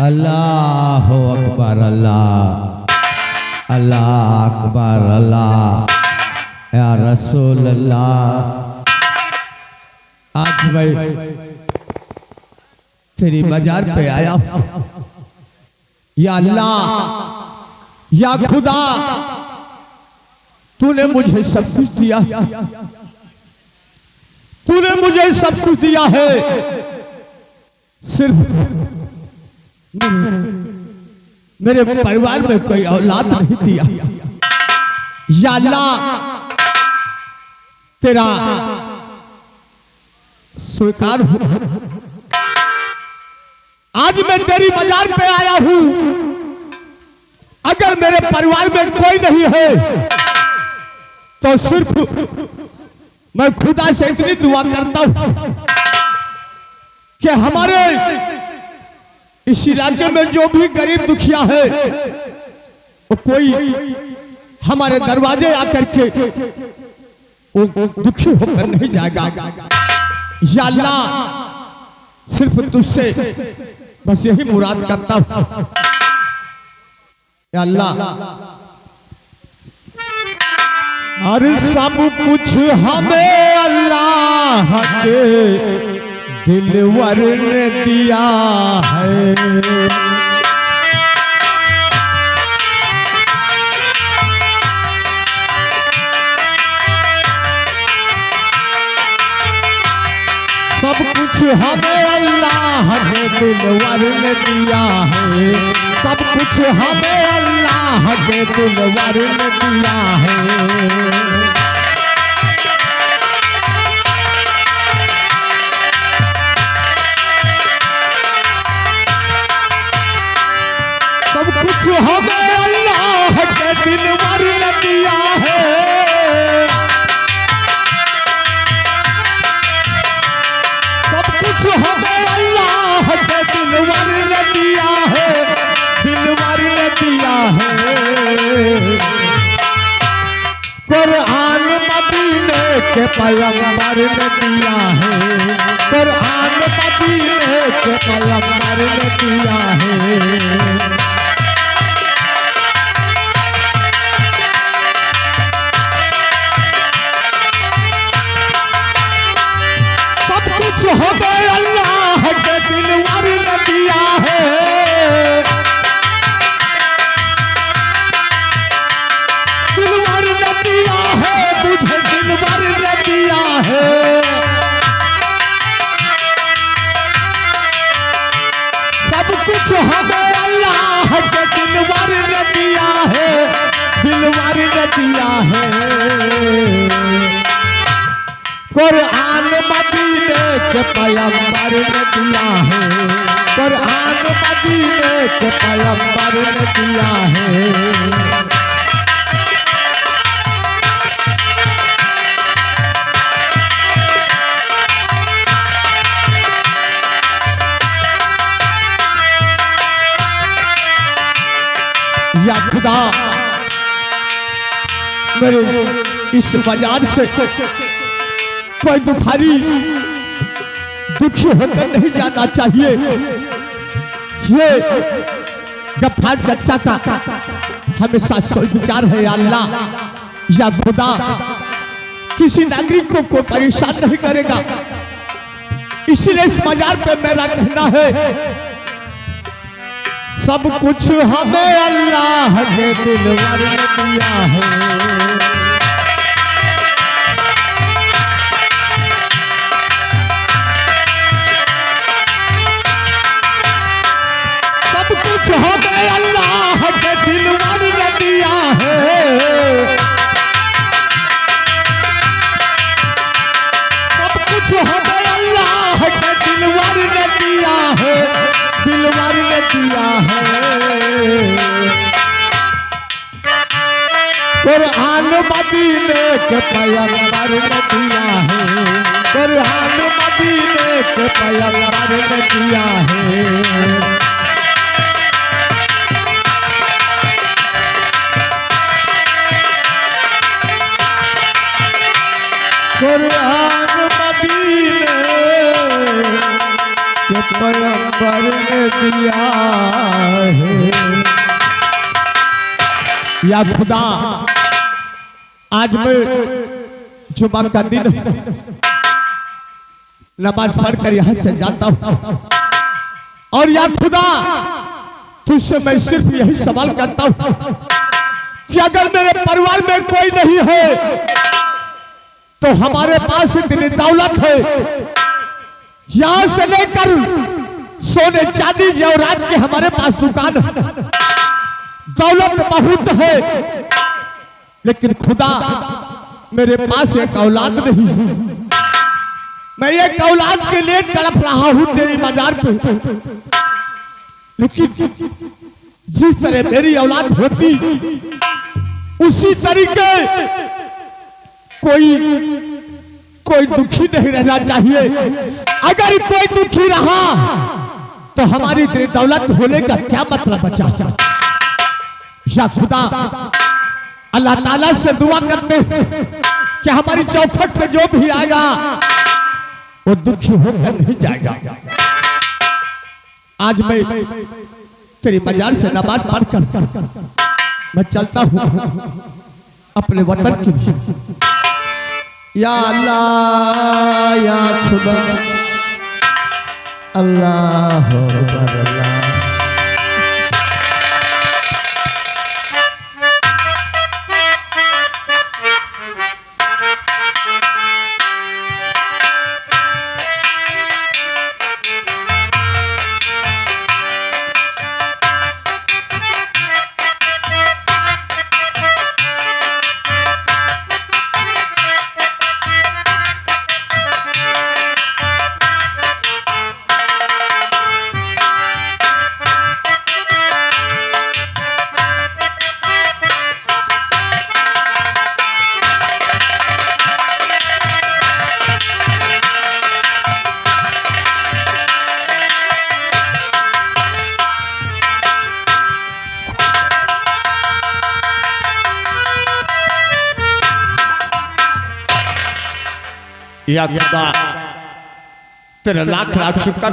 अल्लाह अकबर, अल्लाह अल्लाह अकबर, अल्लाह या रसूल अल्लाह। आज मैं तेरी मजार पे आया हूं। या अल्लाह या खुदा, तूने मुझे सब कुछ दिया, तूने मुझे सब कुछ दिया है, सिर्फ मेरे परिवार में कोई औलाद नहीं दिया। या अल्लाह तेरा स्वीकार हो, आज मैं तेरी मजार पे आया हूं। अगर मेरे परिवार में कोई नहीं है तो सिर्फ मैं खुदा से इतनी दुआ करता हूं कि हमारे इस इलाके में जो भी गरीब दुखिया है वो कोई हमारे दरवाजे आकर के वो दुखी होकर नहीं जाएगा। या अल्लाह सिर्फ तुझसे बस यही मुराद करता हूं। या अल्लाह हर सब कुछ हमें अल्लाह के दिलवर ने दिया है। सब कुछ हमें अल्लाह के दिलवर ने दिया है। सब कुछ हमें अल्लाह के दिलवर ने दिया है। सब कुछ हमें अल्लाह के दिलवर ने दिया है। सब कुछ हमें अल्लाह के दिलवर ने दिया है, दिलवर ने दिया है। कुरान मदीने के पैगंबर ने दिया है। कुरान मदीने के पैगंबर ने दिया है। हमें अल्लाह के दिलवर ने दिया है। दिलवर ने दिया है, मुझे दिलवर ने दिया है। सब कुछ हमें अल्लाह के दिलवर ने दिया है, दिलवर ने दिया है। कुरान मदीने के पैगंबर ने दिया है। कुरान मदीने के पैगंबर ने दिया है। या खुदा, मेरे इस बाजार से कोई दुखारी दुखी होकर नहीं जाना चाहिए। ये गफ्फार चचा का हमेशा सोच विचार है। अल्लाह या खुदा, किसी नागरिक को कोई परेशान नहीं करेगा, इसलिए इस मजार पे मेरा कहना है सब कुछ हमें अल्लाह के दिलवर ने दिया है। कुछ हमें अल्लाह के दिलवर ने दिया है। सब कुछ हमें अल्लाह के दिलवर ने दिया है, दिलवर ने दिया है। कुरान मदीने के पैगंबर ने दिया है। कुरान मदीने के पैगंबर ने दिया है। कुरान मदीने कि पैगंबर ने दिया है। या खुदा, आज मैं जुमा का दिन नमाज पढ़कर यहाँ से जाता हूँ और या खुदा तुझसे मैं सिर्फ यही सवाल करता हूँ कि अगर मेरे परिवार में कोई नहीं है तो हमारे पास इतनी दौलत है, यहां से लेकर सोने चांदी जेवरात के हमारे पास दुकान है, दौलत बहुत है, लेकिन खुदा मेरे पास एक औलाद नहीं है। मैं एक औलाद के लिए तड़प रहा हूं तेरी मजार पे, लेकिन जिस तरह मेरी औलाद होती उसी तरीके कोई दुखी नहीं रहना चाहिए। अगर कोई दुखी रहा तो हमारी इतनी दौलत होने का क्या मतलब बचा। या खुदा, अल्लाह ताला से दुआ करते हैं कि हमारी चौखट पे जो भी आएगा वो दुखी होकर नहीं जाएगा। आज मैं तेरी मजार से नमाज पढ़कर मैं चलता हूँ अपने वतन के लिए। या अल्लाह या खुदा, अल्लाह अकबर अल्लाह। या खुदा, तेरा लाख लाख शुक्र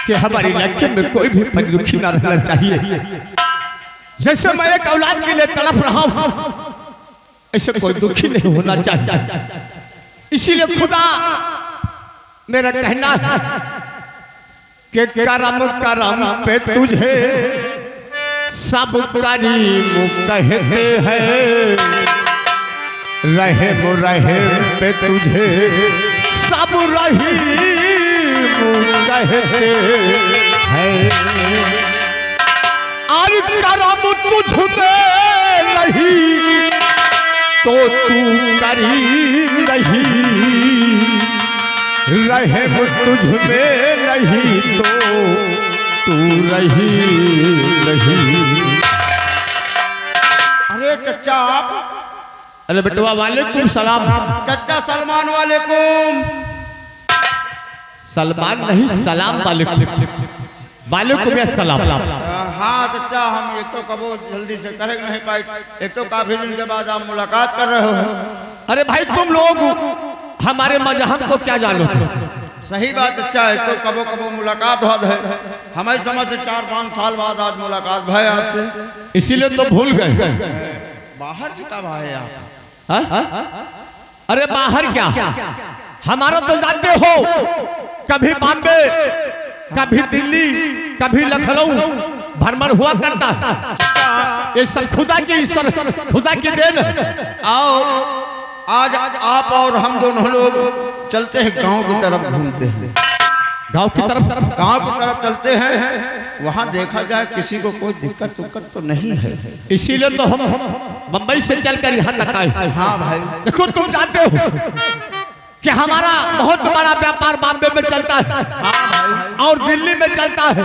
कि हमारी लड़के में कोई भी दुखी ना रहना चाहिए। जैसे मैं एक औलाद के लिए तड़प रहा हूं ऐसे कोई दुखी नहीं होना चाहिए। इसीलिए खुदा, मेरा कहना है कि करम करम पे तुझे सब करीम कहते हैं, रहम रहम पे तुझे सब रहीम कहते हैं। और करम तुझ में नहीं तो तू करीम नहीं, रहम तुझ में नहीं तो तू रहीम नहीं। अरे चचा आप, अरे बेटवा वालेकुम सलाम। चचा सलमान वालेकुम। सलमान नहीं, सलाम वालेकुम। वालेकुम या सलाम। हाँ चचा, हम एक तो कबो जल्दी से करे नहीं पाए, एक तो काफी दिन के बाद आप मुलाकात कर रहे हो। अरे भाई तुम लोग हमारे मजहब को क्या जानो? सही बात अच्छा है, तो कबो कबो मुलाकात होता है। हमारी समझ से 4-5 साल बाद आज मुलाकात भाई आपसे, इसीलिए तो भूल गए। बाहर से कब आए आप? अरे बाहर क्या, हमारा तो जानते हो, कभी बॉम्बे, कभी दिल्ली, कभी लखनऊ भ्रमण हुआ करता। ये सब खुदा की, ईश्वर खुदा की देन। आओ आज आप और हम दोनों लोग चलते हैं गांव की तरफ, घूमते हैं गांव की तरफ। गांव की तरफ चलते हैं, वहां देखा जाए किसी को कोई दिक्कत तो नहीं है। इसीलिए तो हम मुंबई से चलकर यहाँ तक आए। हाँ भाई, देखो तुम जानते हो कि हमारा बहुत बड़ा व्यापार बॉम्बे में चलता है। हाँ भाई, और दिल्ली में चलता है,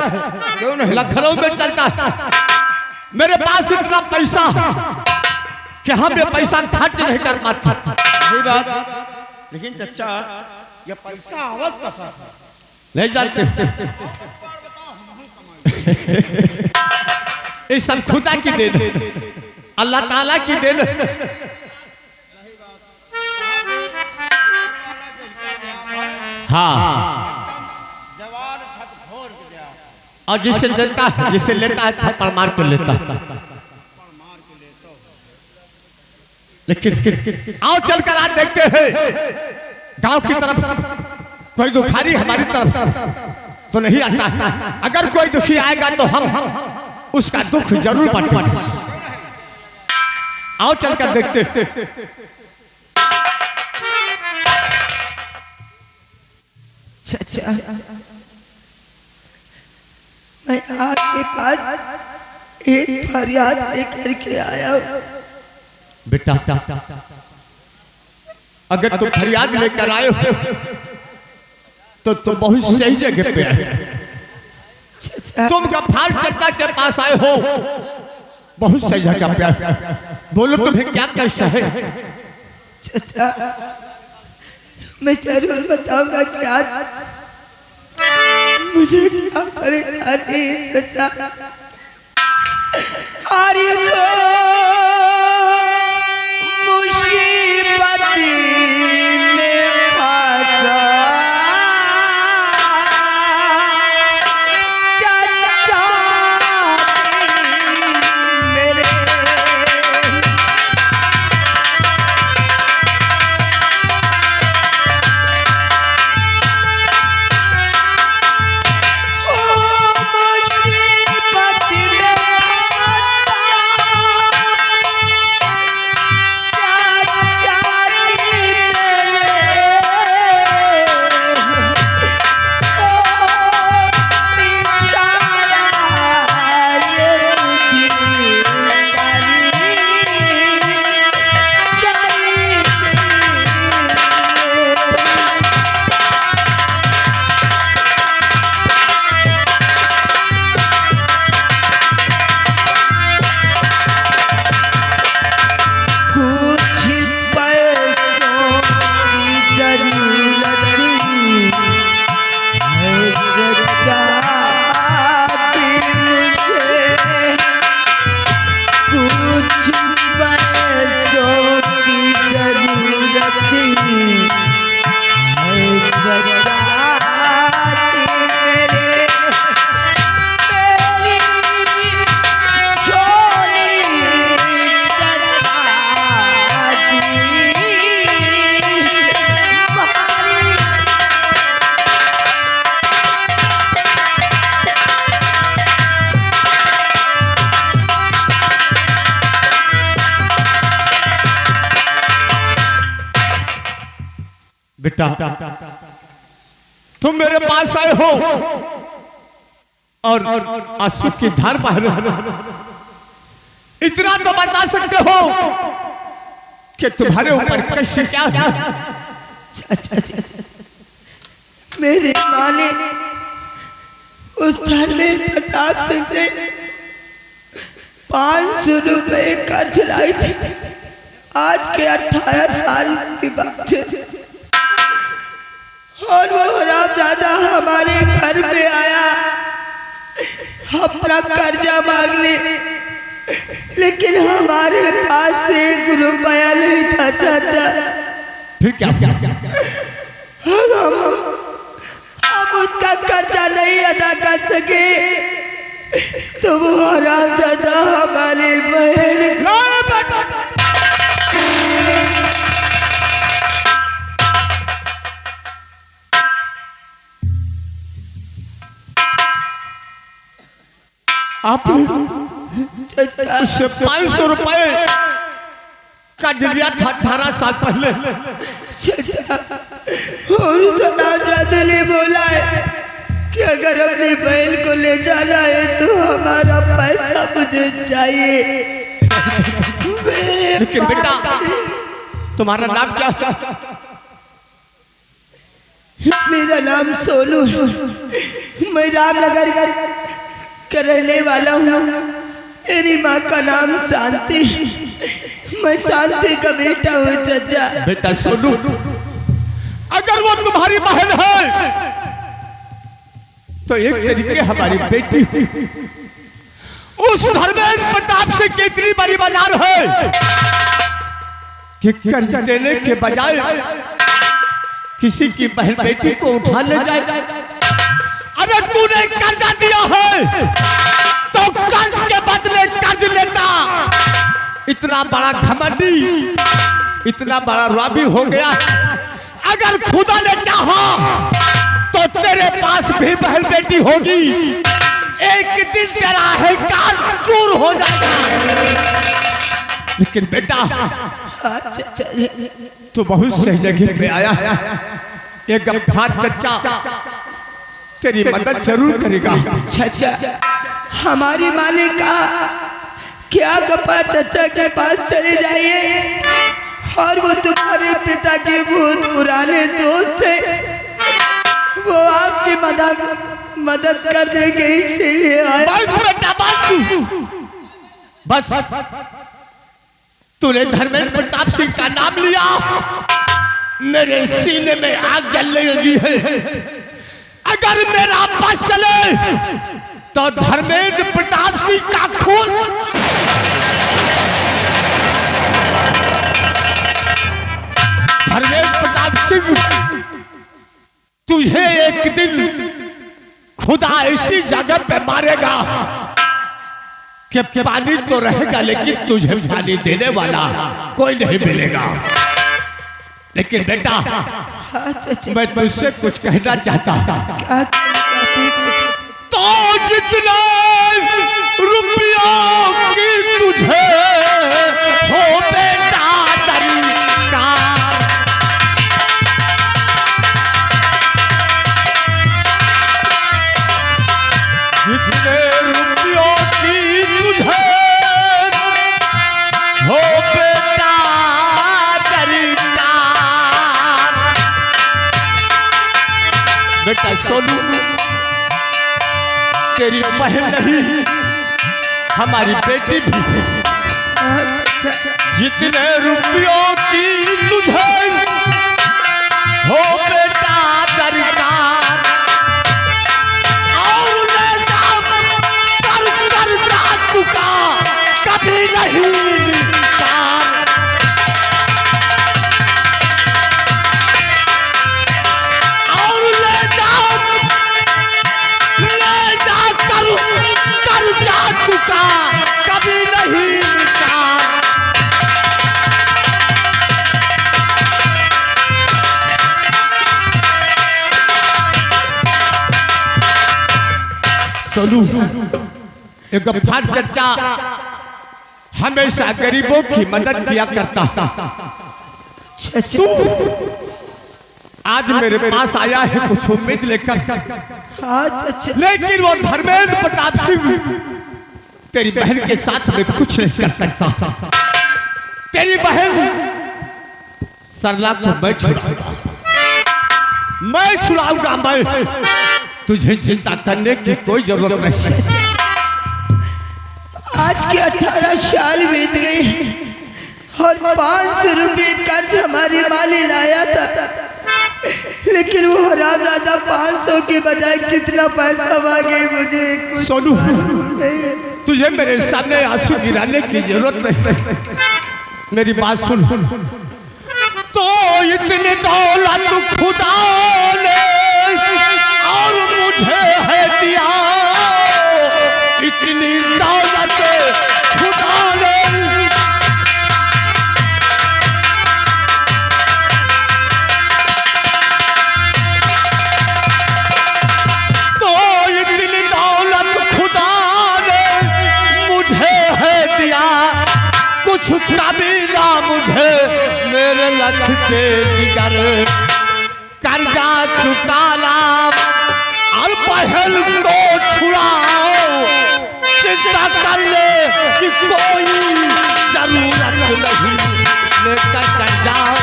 क्यों नहीं, लखनऊ में चलता है। मेरे पास इतना पैसा कि हम ये पैसा खर्च नहीं कर पाते। सही बात, लेकिन चचा ये पैसा आवत कैसा नहीं जानते। ये सब खुदा की देन, अल्लाह ताला की देन। हाँ जवान छत फोड़ के गया। और जिसे लेता है थप्पड़ मार के लेता है। लेकिन आओ चलकर आज देखते हैं गांव की तरफ कोई दुखारी हमारी तरफ तो नहीं आता है। अगर कोई दुखी आएगा तो हम उसका दुख जरूर बांटेंगे। आओ चलकर देखते हैं। चाचा, मैं आपके पास एक फरियाद लेकर के आया हूँ। बेटा अगर तुम फरियाद लेकर आए हो तो तुम बहुत सही जगह पे आए। तुम गफ्फार चचा के पास आए हो, बहुत सही जगह पे आए। बोलो तुम्हें क्या कष्ट है? चाचा, मैं जरूर बताऊंगा कि आज मुझे क्या परेशानी है चाचा। हरि को मुसीबत में फंसा चाचा मेरे। बेटा तुम मेरे पास आए हो और आंसू की धार बह रही है। इतना तो बता सकते हो कि तुम्हारे ऊपर कष्ट क्या है? चाचा जी, मेरी माँ ने उस धर्मेंद्र प्रताप सिंह से 500 रुपए कर्ज लाई थी। आज के 18 साल की बात है और वो रामजादा हमारे घर पे आया अपना कर्जा मांगने, लेकिन हमारे पास एक रुपया नहीं था चाचा। फिर क्या? हम उसका कर्जा नहीं अदा कर सके तो वो रामजादा हमारी बहन आप उससे 500 रुपए का दिया था 18 साल पहले। और उस रामजादा ने बोला है कि अगर अपनी बहन को ले जाना है तो हमारा पैसा मुझे चाहिए। लेकिन बेटा तुम्हारा नाम क्या है? मेरा नाम सोनू है। मैं रामनगर का रहने वाला हूँ। मेरी माँ का नाम शांति। मैं शांति का बेटा हूँ चाचा। बेटा सोनू, अगर वो तुम्हारी बहन है तो एक तरीके हमारी बेटी हुई। उस धर्मेंद्र प्रताप से कितनी बड़ी बाजार है कि कर्ज देने के बजाय किसी की बहन बेटी को उठा ले जाए। अरे तूने कर्जा दिया है तो कर्ज के बदले कर्ज लेता। इतना बड़ा घमंडी, इतना बड़ा राबी हो गया। अगर खुदा ने चाहा तो तेरे पास भी बहन बेटी होगी। एक दिन तेरा अहंकार चूर हो जाएगा। लेकिन बेटा तू बहुत सही जगह पे आया है। ये गफ्फार चचा तेरी मदद जरूर करेगा। चचा हमारी माँ ने कहा क्या गफ्फार चचा के पास चले जाइए और वो तुम्हारे पिता के बहुत पुराने दोस्त थे, वो आपकी मदद कर देंगे। इसीलिए बस बेटा बस तूने धर्मेंद्र प्रताप सिंह का नाम लिया, मेरे सीने में आग जलने लगी है। अगर मेरा बस चले तो धर्मेंद्र प्रताप सिंह का खून धर्मेंद्र प्रताप सिंह तुझे एक दिन खुदा ऐसी जगह पे मारेगा कि पानी तो रहेगा लेकिन तुझे पानी देने वाला कोई नहीं मिलेगा। लेकिन बेटा मैं तुझसे कुछ कहना चाहता हूं। तो जितने रुपयों की तुझे हो बेटा दरकार, जितने रुपयों की तुझे हो बेटा दरकार। बेटा सोनू तेरी बहन नहीं हमारी बेटी भी है। जितने रुपयों की तुझे हो बेटा दरकार, और मैं कर जा चुका कभी नहीं निकार। और ले जा कर जा चुका कभी नहीं निकार। सोनू एक गफ्फार चचा हमेशा गरीबों की मदद किया करता था। तू आज मेरे पास आया है कुछ उम्मीद लेकर, लेकिन वो धर्मेंद्र प्रताप सिंह तेरी बहन के साथ में कुछ नहीं कर सकता। तेरी बहन सरला को मैं छुड़ाऊंगा। मैं तुझे चिंता करने की कोई जरूरत नहीं। आज के 18 साल बीत गए और 500 रुपये कर्ज हमारी माँ ने लाया था, लेकिन वो हराम राजा 500 के बजाय कितना पैसा मांगे मुझे कुछ सोनू तुझे मेरे सामने आंसू गिराने की जरूरत नहीं। मेरी बात सुन। तो इतनी दौलत खुदा ने और मुझे है दिया, इतनी दौलत खुदा ने तो इतनी दौलत खुदा ने मुझे है दिया। कुछ कबीला मुझे मेरे लख के जिगर, कर्जा चुकाना और बहन को छुड़ाओ। चिंता कर ले कि कोई जरूरत नहीं, लेकर कर जाओ।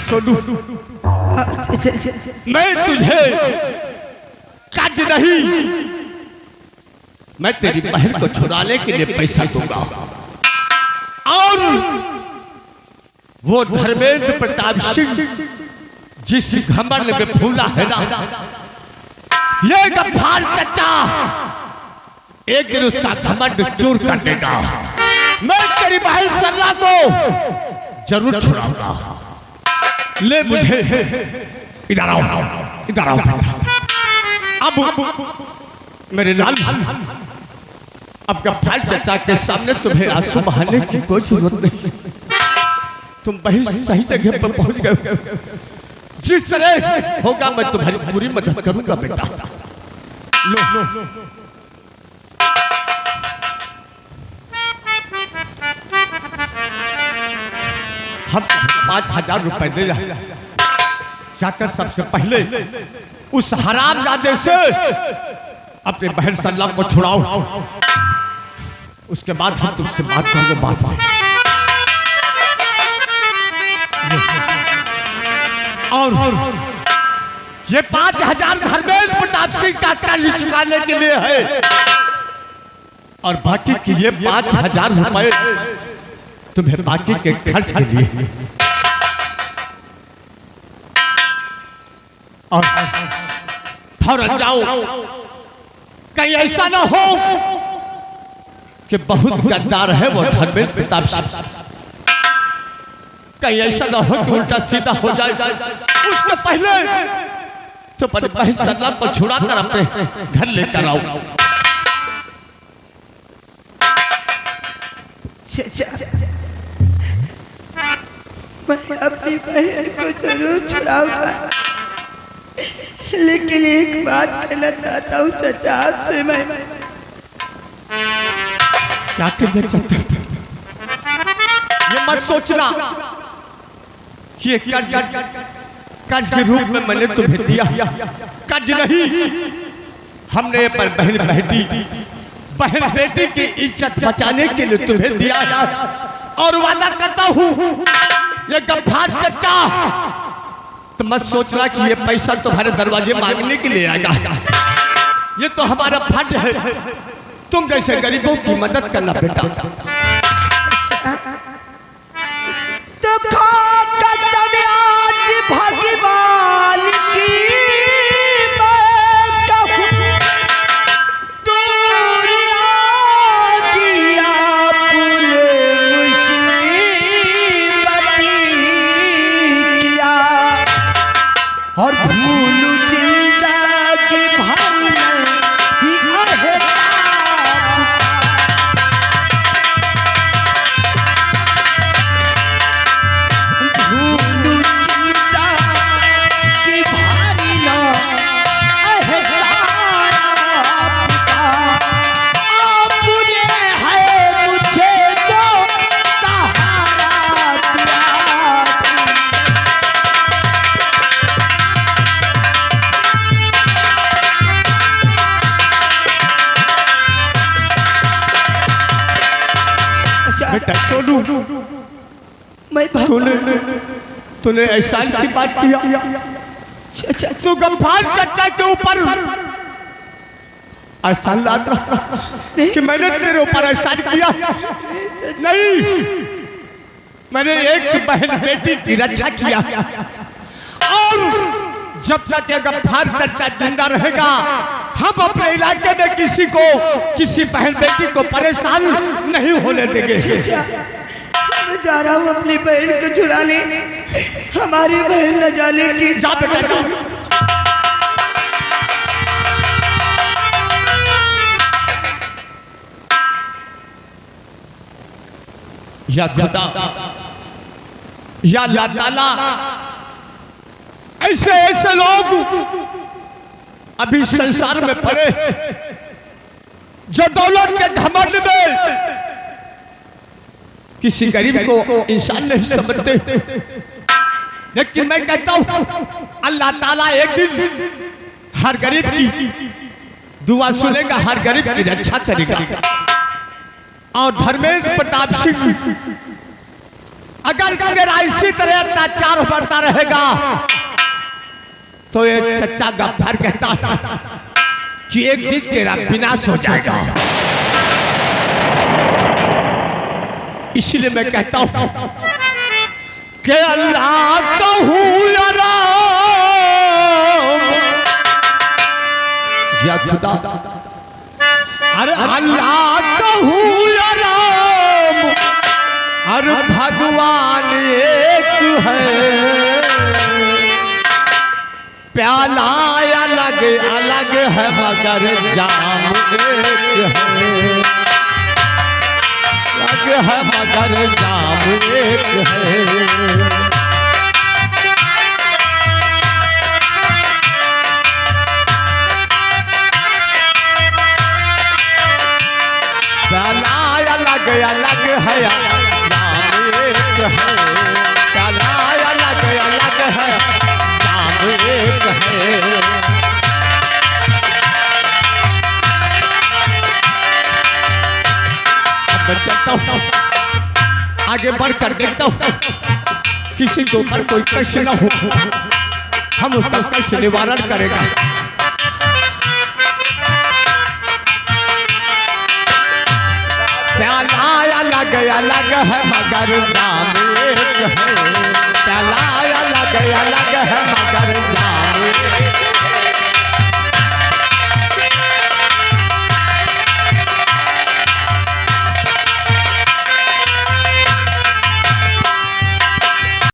सोनू मैं तुझे कर्ज नहीं, मैं तेरी बहन को छुड़ाने के लिए पैसा दूंगा। और वो धर्मेंद्र प्रताप सिंह जिस घमंड में फूला है ना, ये गफ्फार चचा एक दिन उसका घमंड चूर कर देगा। मैं तेरी बहन सरला को जरूर छुड़ाऊंगा। ले मुझे, इधर आओ, इधर आओ। अब मेरे लाल, अब गफ्फार चचा के सामने तुम्हें आंसू बहाने की कोई जरूरत नहीं। तुम वही सही जगह पर पहुंच गए। जिस तरह होगा मैं तुम्हारी पूरी मदद करूंगा बेटा। लो, हम 5,000 रुपए दे जाकर सबसे पहले उस हरामजादे से अपने बहन सल्ला को छुड़ाओ। उसके बाद हम तुमसे बात करेंगे। बात और ये 5,000 धर्मेंद्र प्रताप सिंह का कर्ज चुकाने के लिए है और बाकी की ये 5,000 रुपए तुम्हें बाकी के खर्च के लिए। और फौरन जाओ, कहीं ऐसा ना हो कि बहुत गद्दार है वो धर्मेंद्र प्रताप सिंह। कहीं ऐसा ना हो कि उल्टा सीधा हो जाए। उसके पहले तो अपने बहन सरला को छुड़ाकर अपने घर लेकर आओ। मैं अपनी बहन को जरूर छुड़ाऊंगा, लेकिन एक बात कहना चाहता हूँ चचा आपसे। मैं क्या कहना चाहते हो? ये मत सोचना कि ये कर्ज के रूप में मैंने तुम्हें दिया। कर्ज नहीं, हमने पर बहन बेटी की इज्जत बचाने के लिए तुम्हें दिया। और वादा करता हूँ ये गफ्फार चचा, तो मत सोचना कि ये पैसा तुम्हारे दरवाजे मांगने के लिए आएगा। ये तो हमारा फर्ज है तुम जैसे गरीबों की मदद करना बेटा। तो भगवान की और भूलू जिंदगी भर में भूलू जिंदगी भर आपने है मुझे जो सहारा दिया। बेटा सोनू, मैं तूने एहसान की बात किया। तू गफ्फार चचा के ऊपर एहसान लाता कि मैंने तेरे ऊपर एहसान किया नहीं। मैंने एक बहन बेटी की रक्षा किया। और जब तक ये गफ्फार चचा जिंदा रहेगा, हम अपने इलाके में किसी बहन बेटी को परेशान नहीं होने देंगे। मैं जा रहा हूँ अपनी बहन को छुड़ा लेने। हमारी बहन न जाने की। जा बेटा जा। या खुदा, या अल्लाह ताला, ऐसे लोग अभी संसार में पड़े जो दौलत के घमंड में किसी गरीब को इंसान नहीं समझते। लेकिन मैं कहता हूं अल्लाह ताला एक दिन हर गरीब की दुआ सुनेगा, हर गरीब की रक्षा करेगा। और धर्मेंद्र प्रताप सिंह अगर मेरा इसी तरह अत्याचार बढ़ता रहेगा तो ये चचा गफ्फार कहता है कि एक दिन तेरा विनाश हो जाएगा। इसलिए मैं कहता हूं कि अल्लाह कहूं या राम, या खुदा अरे अल्लाह कहूँ या राम, अरे भगवान एक है, प्याला अलग अलग है मगर जाम एक है, अलग है मगर जाम एक है। प्याला अलग अलग है जाम एक है, प्याला अलग अलग है जाम एक है। अब मैं चलता हूँ, आगे बढ़कर देखता हूँ किसी के ऊपर कोई कष्ट न हो, हम उसका कष्ट निवारण करेगा। प्याला अलग अलग है मगर जाम एक है, प्याला अलग अलग है मगर जाम एक है।